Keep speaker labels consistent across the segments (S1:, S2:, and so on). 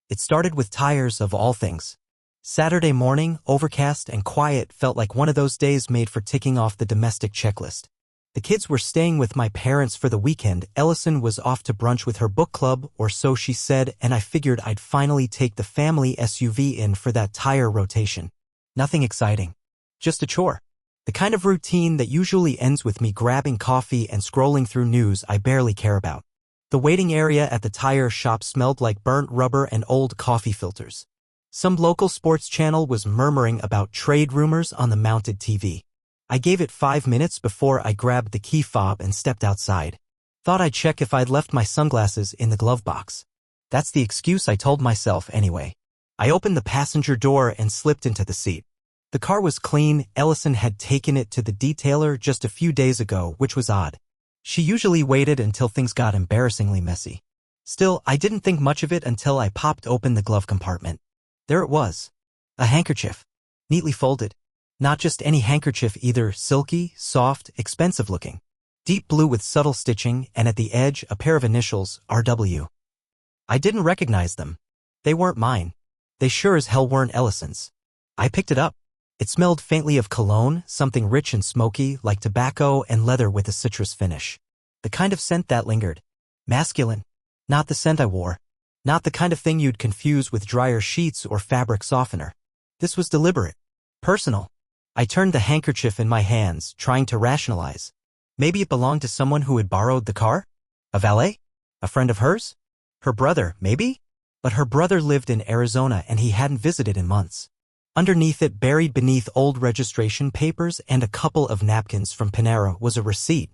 S1: It started with tires of all things. Saturday morning, overcast and quiet, felt like one of those days made for ticking off the domestic checklist. The kids were staying with my parents for the weekend. Ellison was off to brunch with her book club, or so she said, and I figured I'd finally take the family SUV in for that tire rotation. Nothing exciting. Just a chore. The kind of routine that usually ends with me grabbing coffee and scrolling through news I barely care about. The waiting area at the tire shop smelled like burnt rubber and old coffee filters. Some local sports channel was murmuring about trade rumors on the mounted TV. I gave it 5 minutes before I grabbed the key fob and stepped outside. Thought I'd check if I'd left my sunglasses in the glove box. That's the excuse I told myself anyway. I opened the passenger door and slipped into the seat. The car was clean. Ellison had taken it to the detailer just a few days ago, which was odd. She usually waited until things got embarrassingly messy. Still, I didn't think much of it until I popped open the glove compartment. There it was. A handkerchief. Neatly folded. Not just any handkerchief either, silky, soft, expensive looking. Deep blue with subtle stitching, and at the edge a pair of initials, RW. I didn't recognize them. They weren't mine. They sure as hell weren't Ellison's. I picked it up. It smelled faintly of cologne, something rich and smoky, like tobacco and leather with a citrus finish. The kind of scent that lingered. Masculine. Not the scent I wore. Not the kind of thing you'd confuse with dryer sheets or fabric softener. This was deliberate. Personal. I turned the handkerchief in my hands, trying to rationalize. Maybe it belonged to someone who had borrowed the car? A valet? A friend of hers? Her brother, maybe? But her brother lived in Arizona and he hadn't visited in months. Underneath it, buried beneath old registration papers and a couple of napkins from Panera, was a receipt.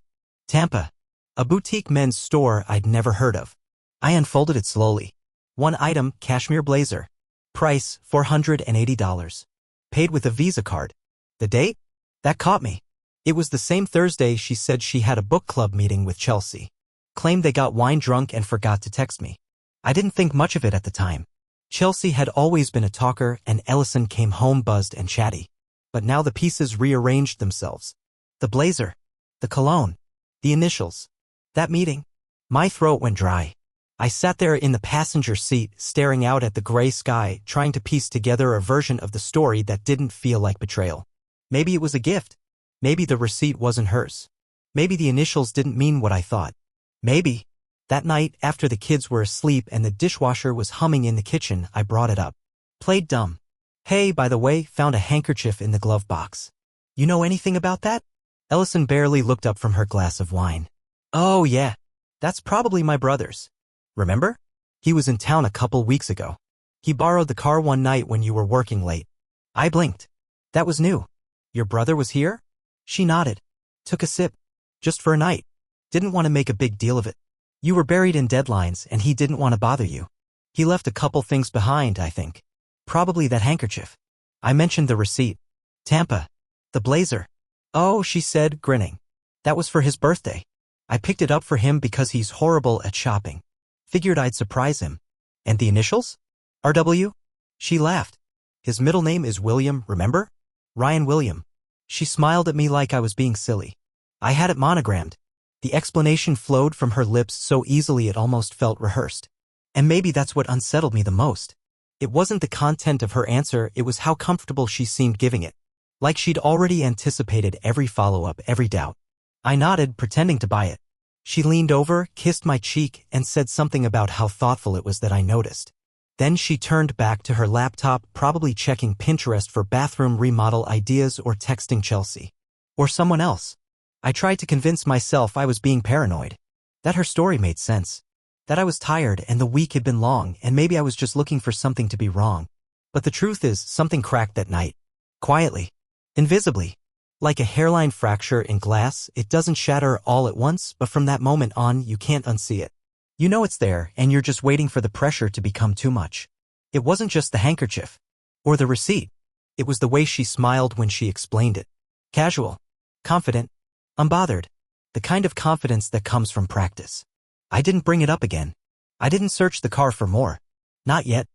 S1: Tampa. A boutique men's store I'd never heard of. I unfolded it slowly. One item, cashmere blazer. Price, $480. Paid with a Visa card. The date? That caught me. It was the same Thursday she said she had a book club meeting with Chelsea. Claimed they got wine drunk and forgot to text me. I didn't think much of it at the time. Chelsea had always been a talker and Ellison came home buzzed and chatty. But now the pieces rearranged themselves. The blazer. The cologne. The initials. That meeting. My throat went dry. I sat there in the passenger seat, staring out at the gray sky, trying to piece together a version of the story that didn't feel like betrayal. Maybe it was a gift. Maybe the receipt wasn't hers. Maybe the initials didn't mean what I thought. Maybe. That night, after the kids were asleep and the dishwasher was humming in the kitchen, I brought it up. Played dumb. Hey, by the way, found a handkerchief in the glove box. You know anything about that? Ellison barely looked up from her glass of wine. Oh yeah. That's probably my brother's. Remember? He was in town a couple weeks ago. He borrowed the car one night when you were working late. I blinked. That was new. Your brother was here? She nodded. Took a sip. Just for a night. Didn't want to make a big deal of it. You were buried in deadlines and he didn't want to bother you. He left a couple things behind, I think. Probably that handkerchief. I mentioned the receipt. Tampa. The blazer. Oh, she said, grinning. That was for his birthday. I picked it up for him because he's horrible at shopping. Figured I'd surprise him. And the initials? RW? She laughed. His middle name is William, remember? Ryan William. She smiled at me like I was being silly. I had it monogrammed. The explanation flowed from her lips so easily it almost felt rehearsed. And maybe that's what unsettled me the most. It wasn't the content of her answer, it was how comfortable she seemed giving it. Like she'd already anticipated every follow-up, every doubt. I nodded, pretending to buy it. She leaned over, kissed my cheek, and said something about how thoughtful it was that I noticed. Then she turned back to her laptop, probably checking Pinterest for bathroom remodel ideas or texting Chelsea. Or someone else. I tried to convince myself I was being paranoid. That her story made sense. That I was tired and the week had been long and maybe I was just looking for something to be wrong. But the truth is, something cracked that night. Quietly. Invisibly. Like a hairline fracture in glass, it doesn't shatter all at once, but from that moment on, you can't unsee it. You know it's there, and you're just waiting for the pressure to become too much. It wasn't just the handkerchief. Or the receipt. It was the way she smiled when she explained it. Casual. Confident. Unbothered. The kind of confidence that comes from practice. I didn't bring it up again. I didn't search the car for more. Not yet.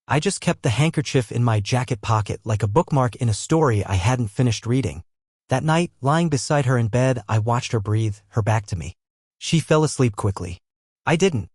S1: I just kept the handkerchief in my jacket pocket like a bookmark in a story I hadn't finished reading. That night, lying beside her in bed, I watched her breathe, her back to me. She fell asleep quickly. I didn't.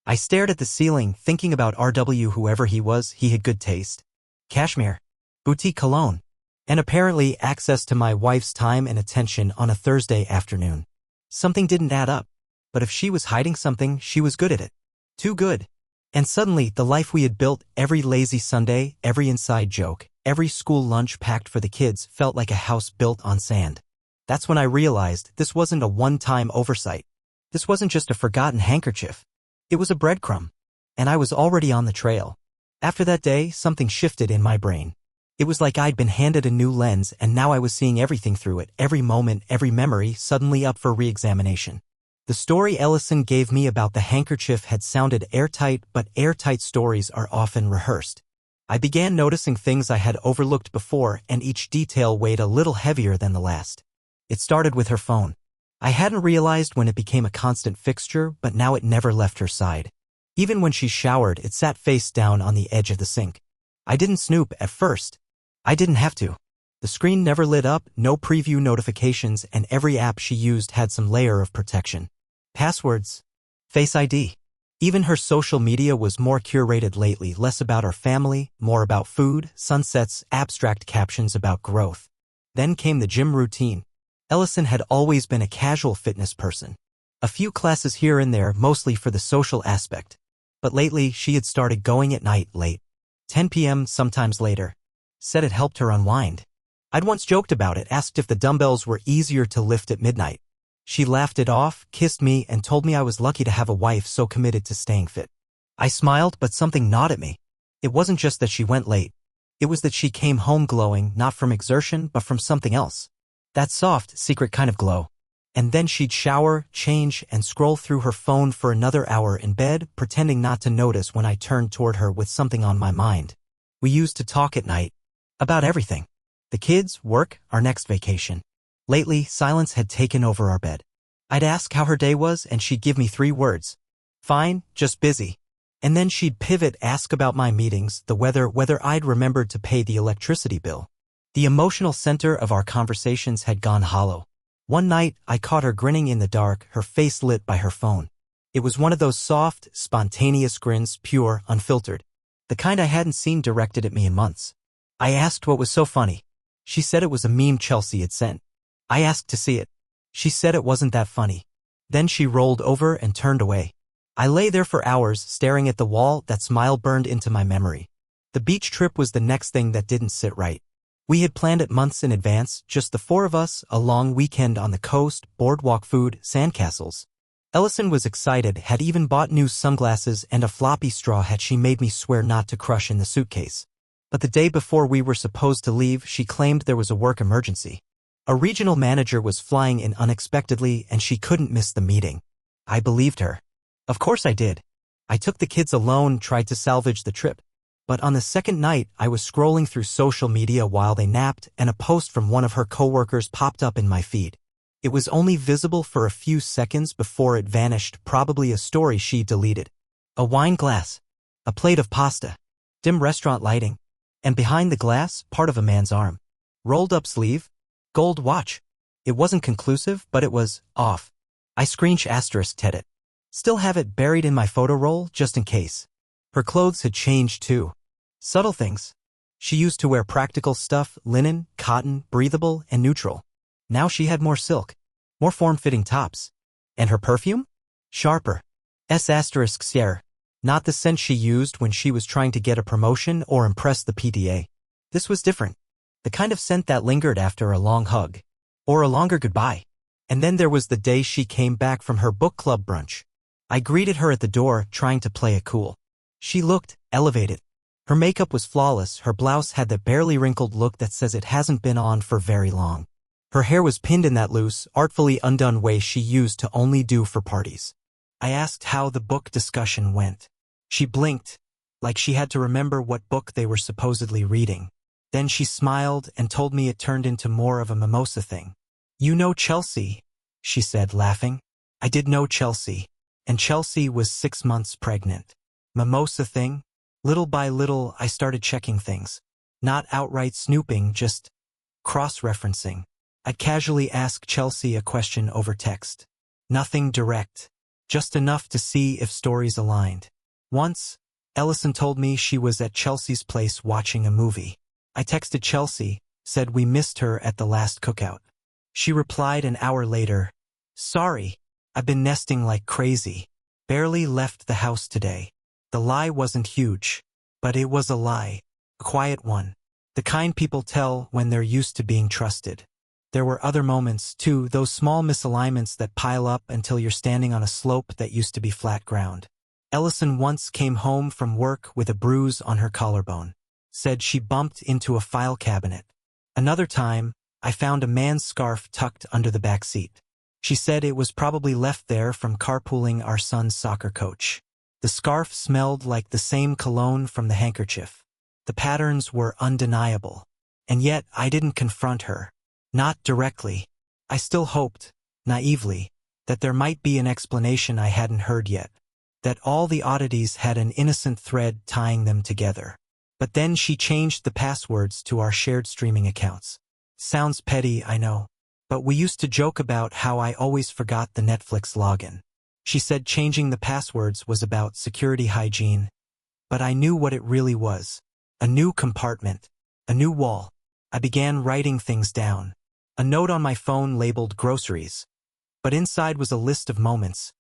S1: I stared at the ceiling, thinking about RW, whoever he was. He had good taste. Cashmere. Boutique cologne. And apparently access to my wife's time and attention on a Thursday afternoon. Something didn't add up. But if she was hiding something, she was good at it. Too good. And suddenly, the life we had built, every lazy Sunday, every inside joke, every school lunch packed for the kids, felt like a house built on sand. That's when I realized this wasn't a one-time oversight. This wasn't just a forgotten handkerchief. It was a breadcrumb. And I was already on the trail. After that day, something shifted in my brain. It was like I'd been handed a new lens, and now I was seeing everything through it, every moment, every memory, suddenly up for re-examination. The story Ellison gave me about the handkerchief had sounded airtight, but airtight stories are often rehearsed. I began noticing things I had overlooked before, and each detail weighed a little heavier than the last. It started with her phone. I hadn't realized when it became a constant fixture, but now it never left her side. Even when she showered, it sat face down on the edge of the sink. I didn't snoop at first. I didn't have to. The screen never lit up, no preview notifications, and every app she used had some layer of protection. Passwords. Face ID. Even her social media was more curated lately, less about our family, more about food, sunsets, abstract captions about growth. Then came the gym routine. Ellison had always been a casual fitness person. A few classes here and there, mostly for the social aspect. But lately, she had started going at night late. 10 p.m., sometimes later. Said it helped her unwind. I'd once joked about it, asked if the dumbbells were easier to lift at midnight. She laughed it off, kissed me, and told me I was lucky to have a wife so committed to staying fit. I smiled, but something gnawed at me. It wasn't just that she went late. It was that she came home glowing, not from exertion, but from something else. That soft, secret kind of glow. And then she'd shower, change, and scroll through her phone for another hour in bed, pretending not to notice when I turned toward her with something on my mind. We used to talk at night. About everything. The kids, work, our next vacation. Lately, silence had taken over our bed. I'd ask how her day was, and she'd give me 3 words. Fine, just busy. And then she'd pivot, ask about my meetings, the weather, whether I'd remembered to pay the electricity bill. The emotional center of our conversations had gone hollow. One night, I caught her grinning in the dark, her face lit by her phone. It was one of those soft, spontaneous grins, pure, unfiltered. The kind I hadn't seen directed at me in months. I asked what was so funny. She said it was a meme Chelsea had sent. I asked to see it. She said it wasn't that funny. Then she rolled over and turned away. I lay there for hours, staring at the wall. That smile burned into my memory. The beach trip was the next thing that didn't sit right. We had planned it months in advance, just the 4 of us, a long weekend on the coast, boardwalk food, sandcastles. Ellison was excited, had even bought new sunglasses and a floppy straw hat she made me swear not to crush in the suitcase. But the day before we were supposed to leave, she claimed there was a work emergency. A regional manager was flying in unexpectedly and she couldn't miss the meeting. I believed her. Of course I did. I took the kids alone, tried to salvage the trip. But on the second night, I was scrolling through social media while they napped, and a post from one of her coworkers popped up in my feed. It was only visible for a few seconds before it vanished, probably a story she deleted. A wine glass. A plate of pasta. Dim restaurant lighting. And behind the glass, part of a man's arm. Rolled up sleeve. Gold watch. It wasn't conclusive, but it was off. I *******. Still have it buried in my photo roll, just in case. Her clothes had changed too. Subtle things. She used to wear practical stuff, linen, cotton, breathable, and neutral. Now she had more silk. More form-fitting tops. And her perfume? Sharper. *****. Not the scent she used when she was trying to get a promotion or impress the PTA. This was different. The kind of scent that lingered after a long hug. Or a longer goodbye. And then there was the day she came back from her book club brunch. I greeted her at the door, trying to play it cool. She looked elevated. Her makeup was flawless, her blouse had the barely wrinkled look that says it hasn't been on for very long. Her hair was pinned in that loose, artfully undone way she used to only do for parties. I asked how the book discussion went. She blinked, like she had to remember what book they were supposedly reading. Then she smiled and told me it turned into more of a mimosa thing. "You know Chelsea," she said, laughing. I did know Chelsea, and Chelsea was 6 months pregnant. Mimosa thing? Little by little, I started checking things. Not outright snooping, just cross-referencing. I'd casually ask Chelsea a question over text. Nothing direct. just enough to see if stories aligned. Once, Ellison told me she was at Chelsea's place watching a movie. I texted Chelsea, said we missed her at the last cookout. She replied an hour later, "Sorry, I've been nesting like crazy. Barely left the house today." The lie wasn't huge, but it was a lie, a quiet one, the kind people tell when they're used to being trusted. There were other moments, too, those small misalignments that pile up until you're standing on a slope that used to be flat ground. Ellison once came home from work with a bruise on her collarbone. Said she bumped into a file cabinet. Another time, I found a man's scarf tucked under the back seat. She said it was probably left there from carpooling our son's soccer coach. The scarf smelled like the same cologne from the handkerchief. The patterns were undeniable. And yet I didn't confront her. Not directly. I still hoped, naively, that there might be an explanation I hadn't heard yet. That all the oddities had an innocent thread tying them together. But then she changed the passwords to our shared streaming accounts. Sounds petty, I know. But we used to joke about how I always forgot the Netflix login. She said changing the passwords was about security hygiene. But I knew what it really was. A new compartment. A new wall. I began writing things down. A note on my phone labeled groceries. But inside was a list of moments.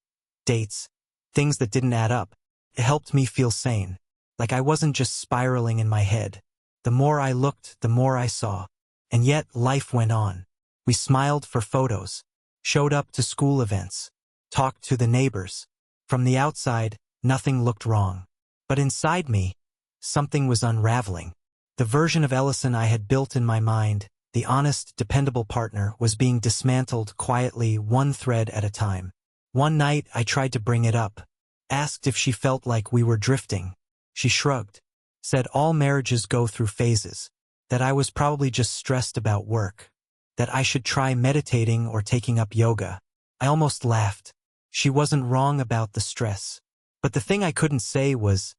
S1: Dates. Things that didn't add up. It helped me feel sane. Like I wasn't just spiraling in my head. The more I looked, the more I saw. And yet, life went on. We smiled for photos. Showed up to school events. Talked to the neighbors. From the outside, nothing looked wrong. But inside me, something was unraveling. The version of Ellison I had built in my mind, the honest, dependable partner, was being dismantled quietly, one thread at a time. One night, I tried to bring it up. Asked if she felt like we were drifting. She shrugged. Said all marriages go through phases. That I was probably just stressed about work. That I should try meditating or taking up yoga. I almost laughed. She wasn't wrong about the stress. But the thing I couldn't say was,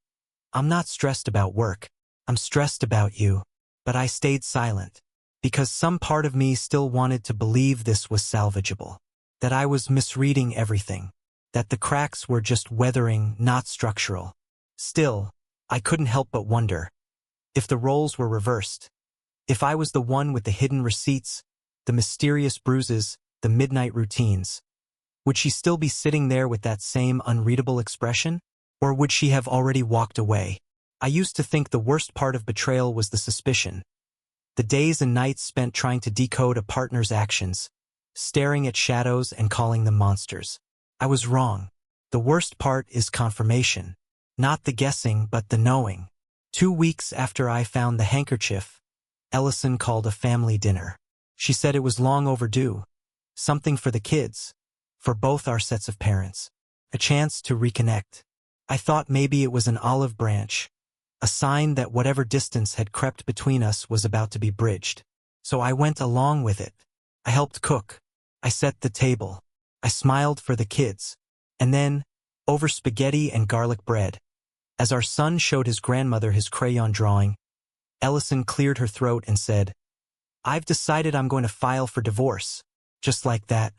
S1: "I'm not stressed about work. I'm stressed about you." But I stayed silent. Because some part of me still wanted to believe this was salvageable. That I was misreading everything. That the cracks were just weathering, not structural. Still, I couldn't help but wonder. If the roles were reversed. If I was the one with the hidden receipts, the mysterious bruises, the midnight routines. Would she still be sitting there with that same unreadable expression? Or would she have already walked away? I used to think the worst part of betrayal was the suspicion. The days and nights spent trying to decode a partner's actions, staring at shadows and calling them monsters. I was wrong. The worst part is confirmation. Not the guessing, but the knowing. 2 weeks after I found the handkerchief, Ellison called a family dinner. She said it was long overdue. Something for the kids. For both our sets of parents. A chance to reconnect. I thought maybe it was an olive branch. A sign that whatever distance had crept between us was about to be bridged. So I went along with it. I helped cook. I set the table. I smiled for the kids. And then, over spaghetti and garlic bread, as our son showed his grandmother his crayon drawing, Ellison cleared her throat and said, "I've decided I'm going to file for divorce." Just like that.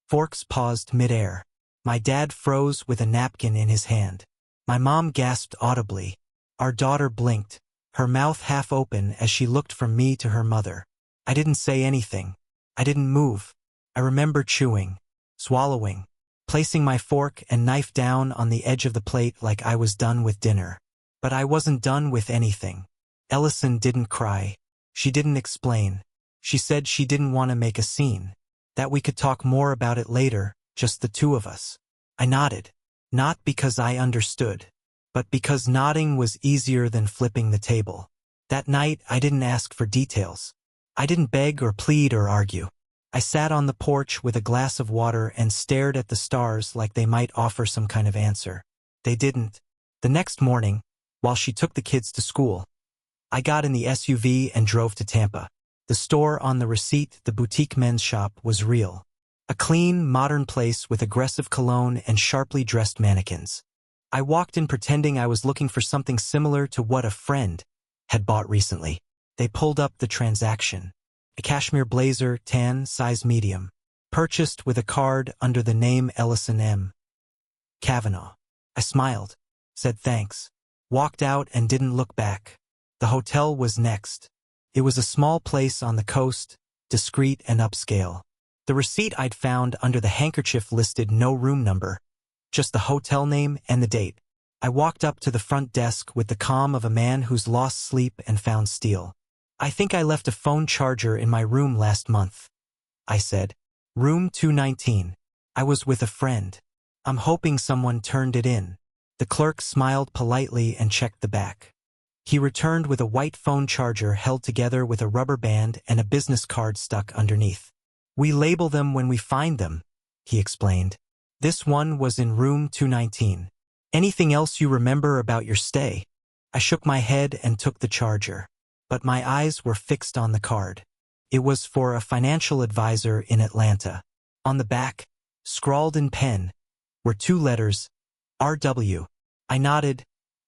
S1: Forks paused midair. My dad froze with a napkin in his hand. My mom gasped audibly. Our daughter blinked, her mouth half open as she looked from me to her mother. I didn't say anything. I didn't move. I remember chewing, swallowing, placing my fork and knife down on the edge of the plate like I was done with dinner. But I wasn't done with anything. Ellison didn't cry. She didn't explain. She said she didn't want to make a scene. That we could talk more about it later, just the two of us. I nodded. Not because I understood, but because nodding was easier than flipping the table. That night, I didn't ask for details. I didn't beg or plead or argue. I sat on the porch with a glass of water and stared at the stars like they might offer some kind of answer. They didn't. The next morning, while she took the kids to school, I got in the SUV and drove to Tampa. The store on the receipt, the boutique men's shop, was real. A clean, modern place with aggressive cologne and sharply dressed mannequins. I walked in pretending I was looking for something similar to what a friend had bought recently. They pulled up the transaction. A cashmere blazer, tan, size medium. Purchased with a card under the name Ellison M. Kavanaugh. I smiled, said thanks, walked out and didn't look back. The hotel was next. It was a small place on the coast, discreet and upscale. The receipt I'd found under the handkerchief listed no room number, just the hotel name and the date. I walked up to the front desk with the calm of a man who's lost sleep and found steel. "I think I left a phone charger in my room last month," I said. "Room 219. I was with a friend. I'm hoping someone turned it in." The clerk smiled politely and checked the back. He returned with a white phone charger held together with a rubber band and a business card stuck underneath. "We label them when we find them," he explained. "This one was in room 219. Anything else you remember about your stay?" I shook my head and took the charger, but my eyes were fixed on the card. It was for a financial advisor in Atlanta. On the back, scrawled in pen, were two letters, RW. I nodded,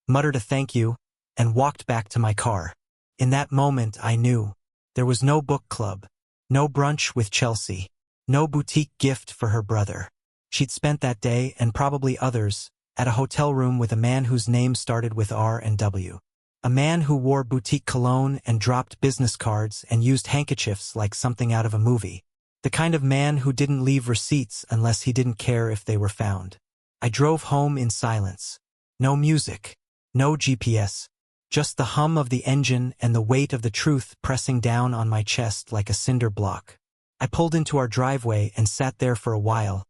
S1: muttered a thank you, and walked back to my car. In that moment I knew. There was no book club, no brunch with Chelsea, no boutique gift for her brother. She'd spent that day, and probably others, at a hotel room with a man whose name started with R and W. A man who wore boutique cologne and dropped business cards and used handkerchiefs like something out of a movie. The kind of man who didn't leave receipts unless he didn't care if they were found. I drove home in silence. No music, no GPS, just the hum of the engine and the weight of the truth pressing down on my chest like a cinder block. I pulled into our driveway and sat there for a while,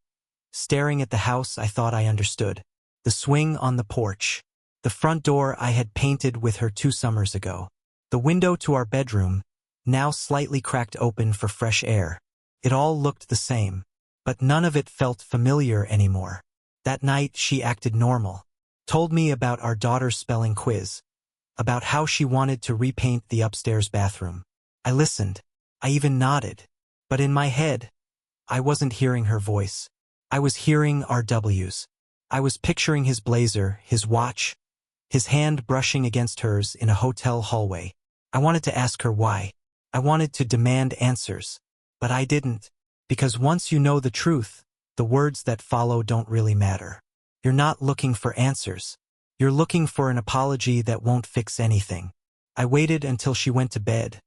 S1: staring at the house I thought I understood. The swing on the porch. The front door I had painted with her 2 summers ago. The window to our bedroom, now slightly cracked open for fresh air. It all looked the same, but none of it felt familiar anymore. That night she acted normal. Told me about our daughter's spelling quiz, about how she wanted to repaint the upstairs bathroom. I listened. I even nodded. But in my head, I wasn't hearing her voice. I was hearing RW's. I was picturing his blazer, his watch, his hand brushing against hers in a hotel hallway. I wanted to ask her why. I wanted to demand answers. But I didn't. Because once you know the truth, the words that follow don't really matter. You're not looking for answers. You're looking for an apology that won't fix anything. I waited until she went to bed,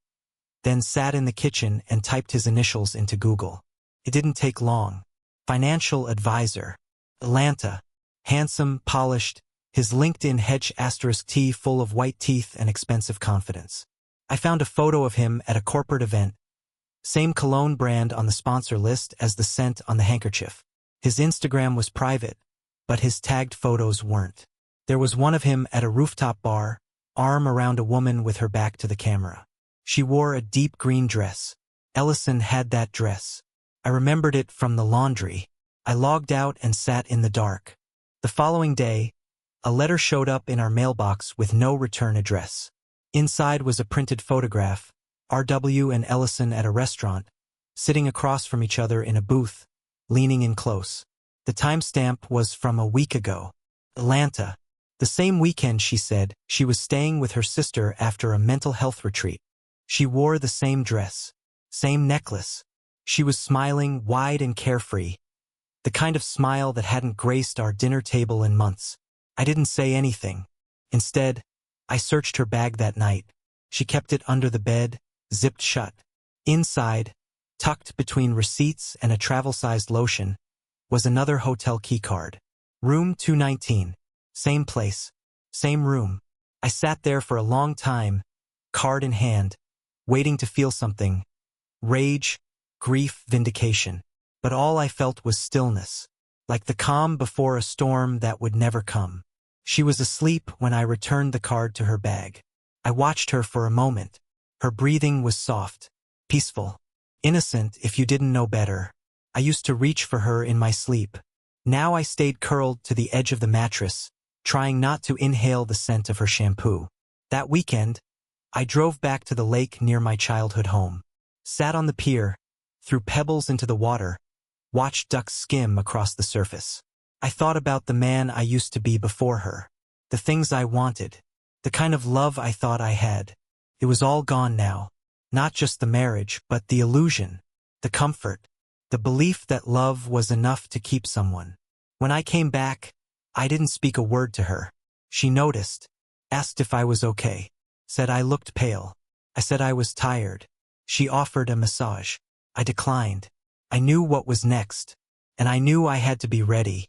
S1: then sat in the kitchen and typed his initials into Google. It didn't take long. Financial advisor. Atlanta. Handsome, polished, his LinkedIn *T full of white teeth and expensive confidence. I found a photo of him at a corporate event. Same cologne brand on the sponsor list as the scent on the handkerchief. His Instagram was private, but his tagged photos weren't. There was one of him at a rooftop bar, arm around a woman with her back to the camera. She wore a deep green dress. Ellison had that dress. I remembered it from the laundry. I logged out and sat in the dark. The following day, a letter showed up in our mailbox with no return address. Inside was a printed photograph, RW and Ellison at a restaurant, sitting across from each other in a booth, leaning in close. The timestamp was from a week ago. Atlanta. The same weekend, she said, she was staying with her sister after a mental health retreat. She wore the same dress, same necklace. She was smiling, wide and carefree. The kind of smile that hadn't graced our dinner table in months. I didn't say anything. Instead, I searched her bag that night. She kept it under the bed, zipped shut. Inside, tucked between receipts and a travel-sized lotion, was another hotel keycard. Room 219. Same place. Same room. I sat there for a long time, card in hand, waiting to feel something. Rage, grief, vindication. But all I felt was stillness, like the calm before a storm that would never come. She was asleep when I returned the card to her bag. I watched her for a moment. Her breathing was soft, peaceful, innocent if you didn't know better. I used to reach for her in my sleep. Now I stayed curled to the edge of the mattress, trying not to inhale the scent of her shampoo. That weekend, I drove back to the lake near my childhood home. Sat on the pier, threw pebbles into the water, watched ducks skim across the surface. I thought about the man I used to be before her, the things I wanted, the kind of love I thought I had. It was all gone now. Not just the marriage, but the illusion, the comfort, the belief that love was enough to keep someone. When I came back, I didn't speak a word to her. She noticed, asked if I was okay, said I looked pale. I said I was tired. She offered a massage. I declined. I knew what was next, and I knew I had to be ready.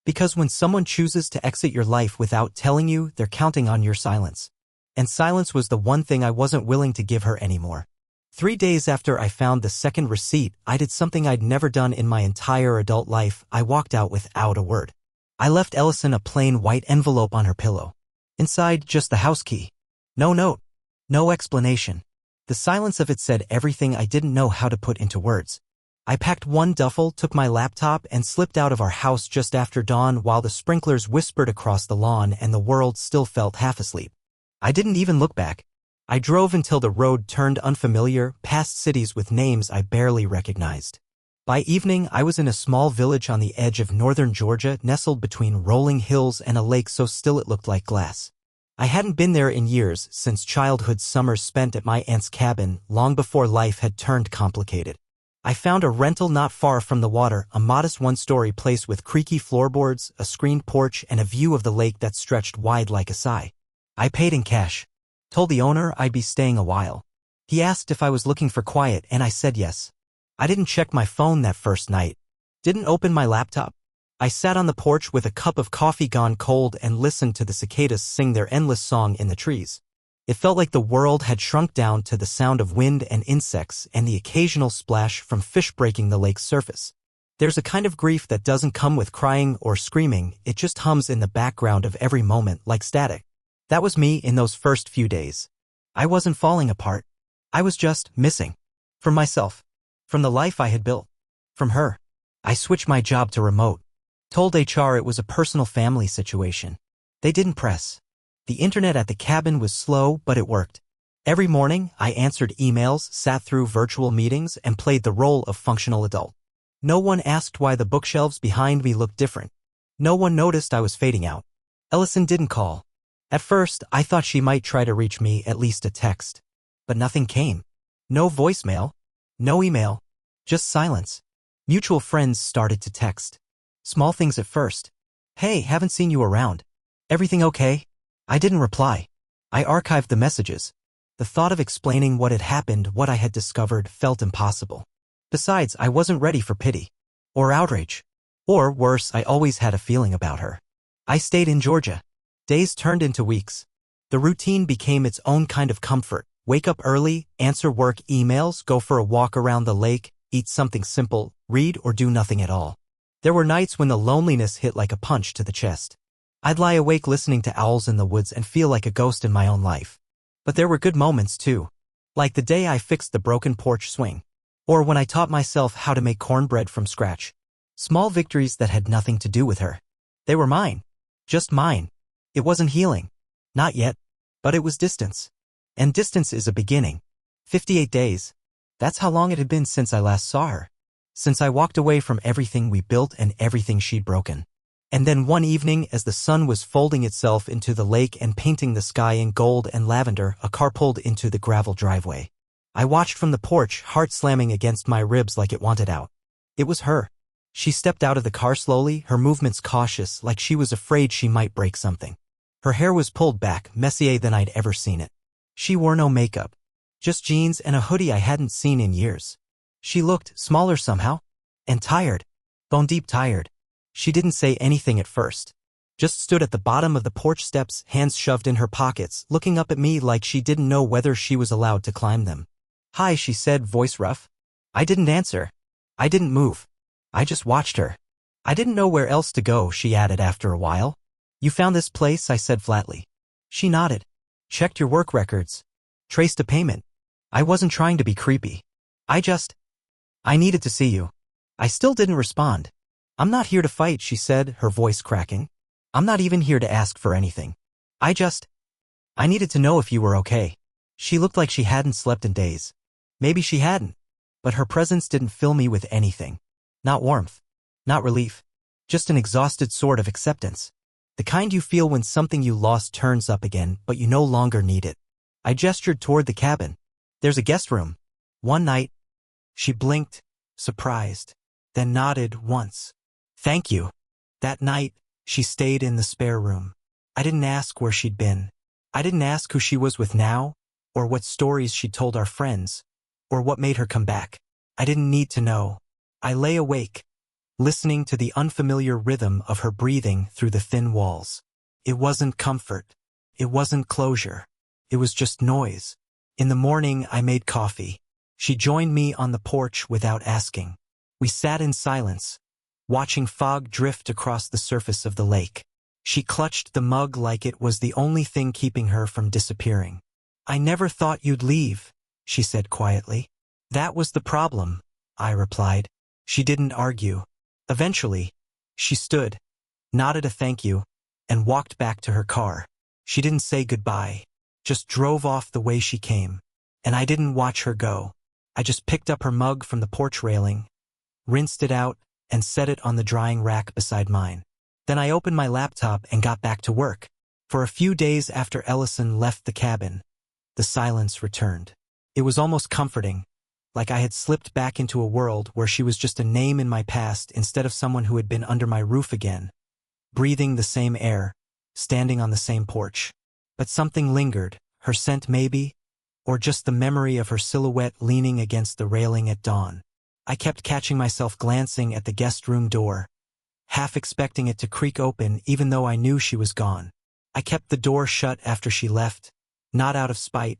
S1: Because when someone chooses to exit your life without telling you, they're counting on your silence. And silence was the one thing I wasn't willing to give her anymore. 3 days after I found the second receipt, I did something I'd never done in my entire adult life. I walked out without a word. I left Ellison a plain white envelope on her pillow. Inside, just the house key. No note. No explanation. The silence of it said everything I didn't know how to put into words. I packed one duffel, took my laptop, and slipped out of our house just after dawn while the sprinklers whispered across the lawn and the world still felt half asleep. I didn't even look back. I drove until the road turned unfamiliar, past cities with names I barely recognized. By evening, I was in a small village on the edge of northern Georgia, nestled between rolling hills and a lake so still it looked like glass. I hadn't been there in years, since childhood summers spent at my aunt's cabin, long before life had turned complicated. I found a rental not far from the water, a modest one-story place with creaky floorboards, a screened porch, and a view of the lake that stretched wide like a sigh. I paid in cash. Told the owner I'd be staying a while. He asked if I was looking for quiet, and I said yes. I didn't check my phone that first night. Didn't open my laptop. I sat on the porch with a cup of coffee gone cold and listened to the cicadas sing their endless song in the trees. It felt like the world had shrunk down to the sound of wind and insects and the occasional splash from fish breaking the lake's surface. There's a kind of grief that doesn't come with crying or screaming, it just hums in the background of every moment like static. That was me in those first few days. I wasn't falling apart. I was just missing. From myself. From the life I had built. From her. I switched my job to remote. Told HR it was a personal family situation. They didn't press. The internet at the cabin was slow, but it worked. Every morning, I answered emails, sat through virtual meetings, and played the role of functional adult. No one asked why the bookshelves behind me looked different. No one noticed I was fading out. Ellison didn't call. At first, I thought she might try to reach me, at least a text. But nothing came. No voicemail. No email. Just silence. Mutual friends started to text. Small things at first. Hey, haven't seen you around. Everything okay? I didn't reply. I archived the messages. The thought of explaining what had happened, what I had discovered, felt impossible. Besides, I wasn't ready for pity. Or outrage. Or worse, I always had a feeling about her. I stayed in Georgia. Days turned into weeks. The routine became its own kind of comfort. Wake up early, answer work emails, go for a walk around the lake, eat something simple, read or do nothing at all. There were nights when the loneliness hit like a punch to the chest. I'd lie awake listening to owls in the woods and feel like a ghost in my own life. But there were good moments too. Like the day I fixed the broken porch swing. Or when I taught myself how to make cornbread from scratch. Small victories that had nothing to do with her. They were mine. Just mine. It wasn't healing. Not yet. But it was distance. And distance is a beginning. 58 days. That's how long it had been since I last saw her. Since I walked away from everything we built and everything she'd broken. And then one evening, as the sun was folding itself into the lake and painting the sky in gold and lavender, a car pulled into the gravel driveway. I watched from the porch, heart slamming against my ribs like it wanted out. It was her. She stepped out of the car slowly, her movements cautious, like she was afraid she might break something. Her hair was pulled back, messier than I'd ever seen it. She wore no makeup. Just jeans and a hoodie I hadn't seen in years. She looked smaller somehow. And tired. Bone-deep tired. She didn't say anything at first. Just stood at the bottom of the porch steps, hands shoved in her pockets, looking up at me like she didn't know whether she was allowed to climb them. Hi, she said, voice rough. I didn't answer. I didn't move. I just watched her. I didn't know where else to go, she added after a while. You found this place, I said flatly. She nodded. Checked your work records. Traced a payment. I wasn't trying to be creepy. I needed to see you. I still didn't respond. I'm not here to fight, she said, her voice cracking. I'm not even here to ask for anything. I needed to know if you were okay. She looked like she hadn't slept in days. Maybe she hadn't. But her presence didn't fill me with anything. Not warmth. Not relief. Just an exhausted sort of acceptance. The kind you feel when something you lost turns up again, but you no longer need it. I gestured toward the cabin. There's a guest room. One night. She blinked, surprised, then nodded once. Thank you. That night, She stayed in the spare room. I didn't ask where she'd been. I didn't ask who she was with now, or what stories she'd told our friends, or what made her come back. I didn't need to know. I lay awake, listening to the unfamiliar rhythm of her breathing through the thin walls. It wasn't comfort. It wasn't closure. It was just noise. In the morning, I made coffee. She joined me on the porch without asking. We sat in silence, watching fog drift across the surface of the lake. She clutched the mug like it was the only thing keeping her from disappearing. "I never thought you'd leave," she said quietly. "That was the problem," I replied. She didn't argue. Eventually, she stood, nodded a thank you, and walked back to her car. She didn't say goodbye, just drove off the way she came. And I didn't watch her go. I just picked up her mug from the porch railing, rinsed it out, and set it on the drying rack beside mine. Then I opened my laptop and got back to work. For a few days after Ellison left the cabin, the silence returned. It was almost comforting, like I had slipped back into a world where she was just a name in my past instead of someone who had been under my roof again, breathing the same air, standing on the same porch. But something lingered, her scent maybe, or just the memory of her silhouette leaning against the railing at dawn. I kept catching myself glancing at the guest room door, half expecting it to creak open even though I knew she was gone. I kept the door shut after she left, not out of spite,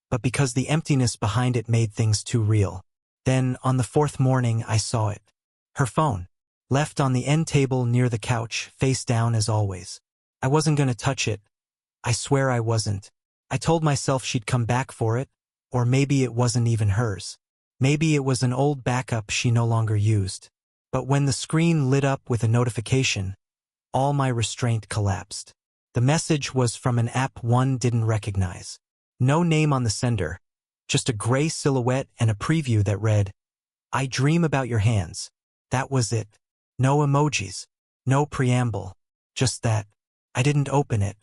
S1: but because the emptiness behind it made things too real. Then, on the fourth morning, I saw it. Her phone, left on the end table near the couch, face down as always. I wasn't going to touch it. I swear I wasn't. I told myself she'd come back for it, or maybe it wasn't even hers. Maybe it was an old backup she no longer used. But when the screen lit up with a notification, all my restraint collapsed. The message was from an app one didn't recognize. No name on the sender, just a gray silhouette and a preview that read, "I dream about your hands." That was it. No emojis, no preamble, just that. I didn't open it,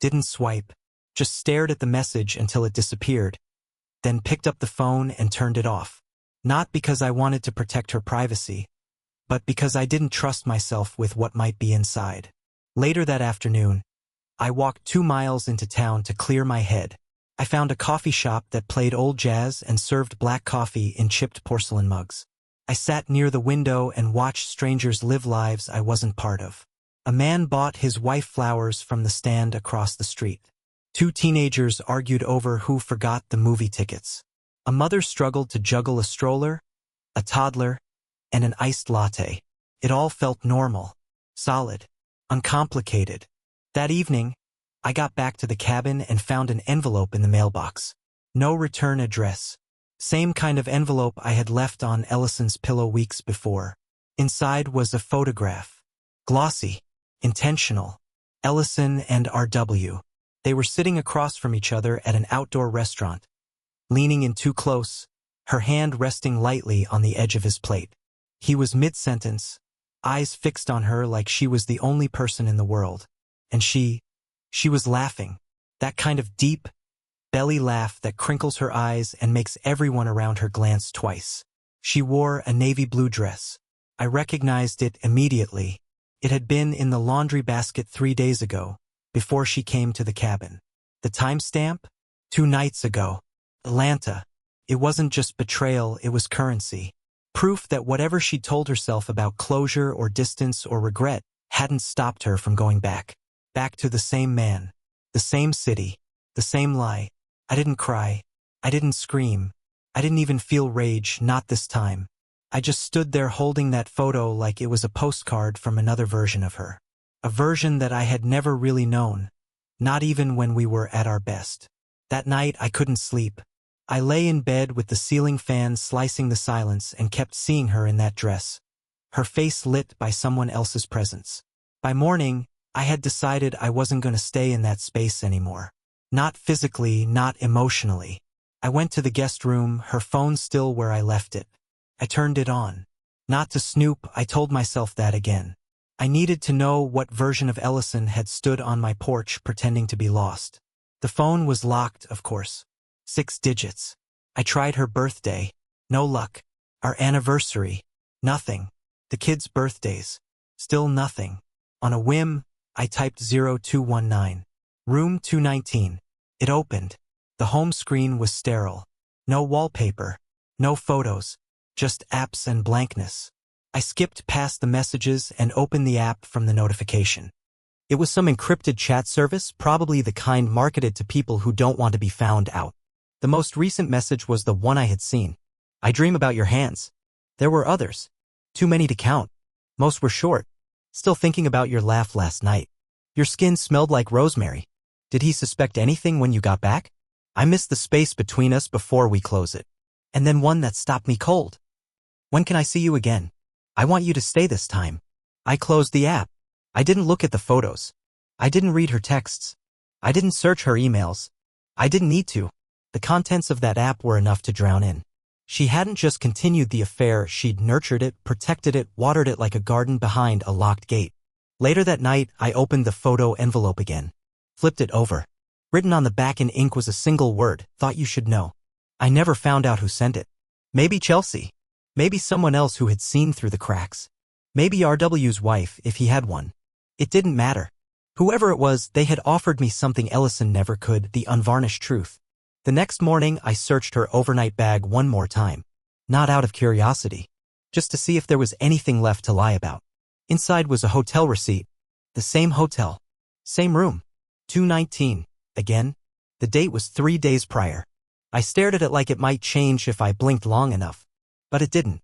S1: didn't swipe, just stared at the message until it disappeared, then picked up the phone and turned it off. Not because I wanted to protect her privacy, but because I didn't trust myself with what might be inside. Later that afternoon, I walked 2 miles into town to clear my head. I found a coffee shop that played old jazz and served black coffee in chipped porcelain mugs. I sat near the window and watched strangers live lives I wasn't part of. A man bought his wife flowers from the stand across the street. 2 teenagers argued over who forgot the movie tickets. A mother struggled to juggle a stroller, a toddler, and an iced latte. It all felt normal, solid, uncomplicated. That evening, I got back to the cabin and found an envelope in the mailbox. No return address. Same kind of envelope I had left on Ellison's pillow weeks before. Inside was a photograph. Glossy, intentional. Ellison and R.W. They were sitting across from each other at an outdoor restaurant, leaning in too close, her hand resting lightly on the edge of his plate. He was mid-sentence, eyes fixed on her like she was the only person in the world. And she was laughing. That kind of deep, belly laugh that crinkles her eyes and makes everyone around her glance twice. She wore a navy blue dress. I recognized it immediately. It had been in the laundry basket 3 days ago, before she came to the cabin. The timestamp? 2 nights ago. Atlanta. It wasn't just betrayal, it was currency. Proof that whatever she'd told herself about closure or distance or regret hadn't stopped her from going back. Back to the same man, the same city, the same lie. I didn't cry. I didn't scream. I didn't even feel rage, not this time. I just stood there holding that photo like it was a postcard from another version of her. A version that I had never really known, not even when we were at our best. That night I couldn't sleep. I lay in bed with the ceiling fan slicing the silence and kept seeing her in that dress, her face lit by someone else's presence. By morning, I had decided I wasn't going to stay in that space anymore. Not physically, not emotionally. I went to the guest room, her phone still where I left it. I turned it on. Not to snoop, I told myself that again. I needed to know what version of Ellison had stood on my porch pretending to be lost. The phone was locked, of course. 6 digits. I tried her birthday. No luck. Our anniversary. Nothing. The kids' birthdays. Still nothing. On a whim, I typed 0219. Room 219. It opened. The home screen was sterile. No wallpaper. No photos. Just apps and blankness. I skipped past the messages and opened the app from the notification. It was some encrypted chat service, probably the kind marketed to people who don't want to be found out. The most recent message was the one I had seen. I dream about your hands. There were others. Too many to count. Most were short. Still thinking about your laugh last night. Your skin smelled like rosemary. Did he suspect anything when you got back? I missed the space between us before we close it. And then one that stopped me cold. When can I see you again? I want you to stay this time. I closed the app. I didn't look at the photos. I didn't read her texts. I didn't search her emails. I didn't need to. The contents of that app were enough to drown in. She hadn't just continued the affair, she'd nurtured it, protected it, watered it like a garden behind a locked gate. Later that night, I opened the photo envelope again. Flipped it over. Written on the back in ink was a single word, thought you should know. I never found out who sent it. Maybe Chelsea. Maybe someone else who had seen through the cracks. Maybe RW's wife, if he had one. It didn't matter. Whoever it was, they had offered me something Ellison never could, the unvarnished truth. The next morning, I searched her overnight bag one more time. Not out of curiosity. Just to see if there was anything left to lie about. Inside was a hotel receipt. The same hotel. Same room. 219. Again. The date was 3 days prior. I stared at it like it might change if I blinked long enough. But it didn't.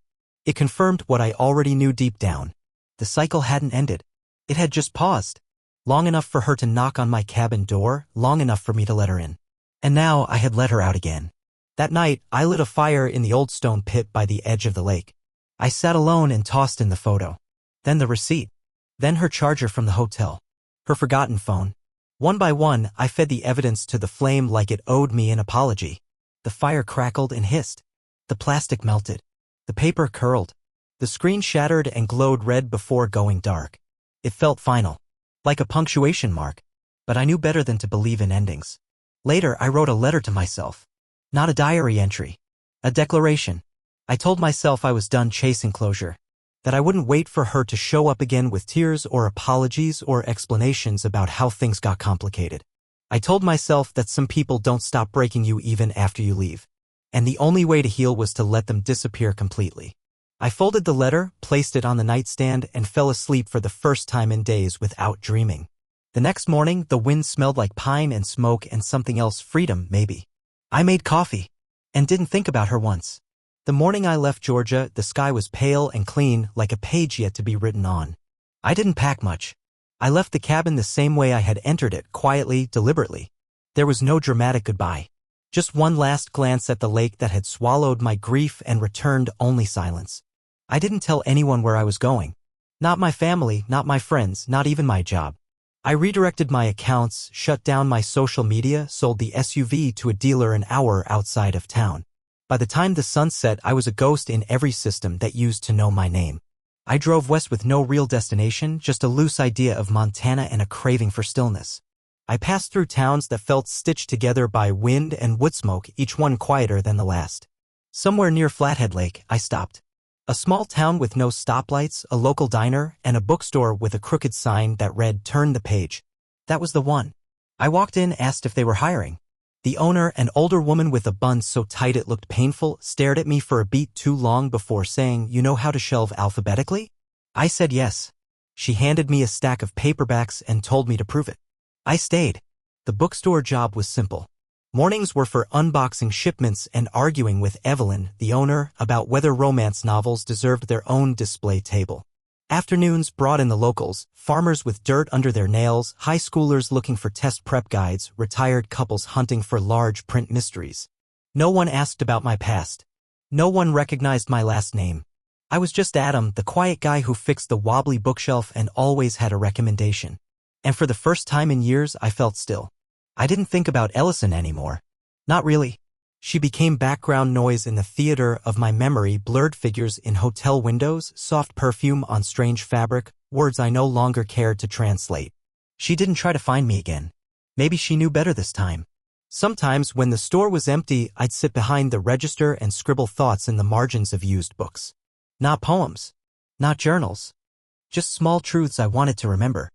S1: It confirmed what I already knew deep down. The cycle hadn't ended. It had just paused. Long enough for her to knock on my cabin door, long enough for me to let her in. And now I had let her out again. That night, I lit a fire in the old stone pit by the edge of the lake. I sat alone and tossed in the photo. Then the receipt. Then her charger from the hotel. Her forgotten phone. One by one, I fed the evidence to the flame like it owed me an apology. The fire crackled and hissed. The plastic melted. The paper curled. The screen shattered and glowed red before going dark. It felt final. Like a punctuation mark. But I knew better than to believe in endings. Later, I wrote a letter to myself. Not a diary entry. A declaration. I told myself I was done chasing closure. That I wouldn't wait for her to show up again with tears or apologies or explanations about how things got complicated. I told myself that some people don't stop breaking you even after you leave. And the only way to heal was to let them disappear completely. I folded the letter, placed it on the nightstand, and fell asleep for the first time in days without dreaming. The next morning, the wind smelled like pine and smoke and something else, freedom, maybe. I made coffee. And didn't think about her once. The morning I left Georgia, the sky was pale and clean, like a page yet to be written on. I didn't pack much. I left the cabin the same way I had entered it, quietly, deliberately. There was no dramatic goodbye. Just one last glance at the lake that had swallowed my grief and returned only silence. I didn't tell anyone where I was going. Not my family, not my friends, not even my job. I redirected my accounts, shut down my social media, sold the SUV to a dealer an hour outside of town. By the time the sun set, I was a ghost in every system that used to know my name. I drove west with no real destination, just a loose idea of Montana and a craving for stillness. I passed through towns that felt stitched together by wind and wood smoke, each one quieter than the last. Somewhere near Flathead Lake, I stopped. A small town with no stoplights, a local diner, and a bookstore with a crooked sign that read, "Turn the page." That was the one. I walked in, asked if they were hiring. The owner, an older woman with a bun so tight it looked painful, stared at me for a beat too long before saying, "You know how to shelve alphabetically?" I said yes. She handed me a stack of paperbacks and told me to prove it. I stayed. The bookstore job was simple. Mornings were for unboxing shipments and arguing with Evelyn, the owner, about whether romance novels deserved their own display table. Afternoons brought in the locals, farmers with dirt under their nails, high schoolers looking for test prep guides, retired couples hunting for large print mysteries. No one asked about my past. No one recognized my last name. I was just Adam, the quiet guy who fixed the wobbly bookshelf and always had a recommendation. And for the first time in years, I felt still. I didn't think about Ellison anymore. Not really. She became background noise in the theater of my memory, blurred figures in hotel windows, soft perfume on strange fabric, words I no longer cared to translate. She didn't try to find me again. Maybe she knew better this time. Sometimes, when the store was empty, I'd sit behind the register and scribble thoughts in the margins of used books. Not poems. Not journals. Just small truths I wanted to remember.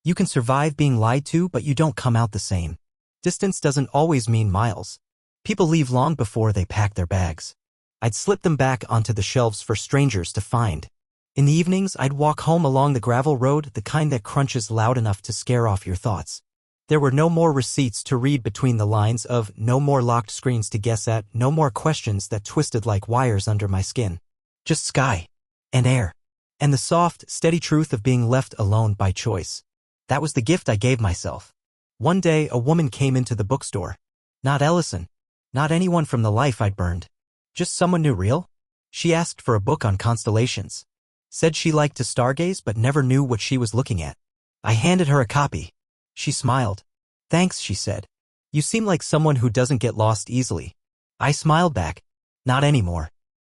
S1: You can survive being lied to, but you don't come out the same. Distance doesn't always mean miles. People leave long before they pack their bags. I'd slip them back onto the shelves for strangers to find. In the evenings, I'd walk home along the gravel road, the kind that crunches loud enough to scare off your thoughts. There were no more receipts to read between the lines of, no more locked screens to guess at, no more questions that twisted like wires under my skin. Just sky. And air. And the soft, steady truth of being left alone by choice. That was the gift I gave myself. One day, a woman came into the bookstore. Not Ellison. Not anyone from the life I'd burned. Just someone new real. She asked for a book on constellations. Said she liked to stargaze but never knew what she was looking at. I handed her a copy. She smiled. Thanks, she said. You seem like someone who doesn't get lost easily. I smiled back. Not anymore.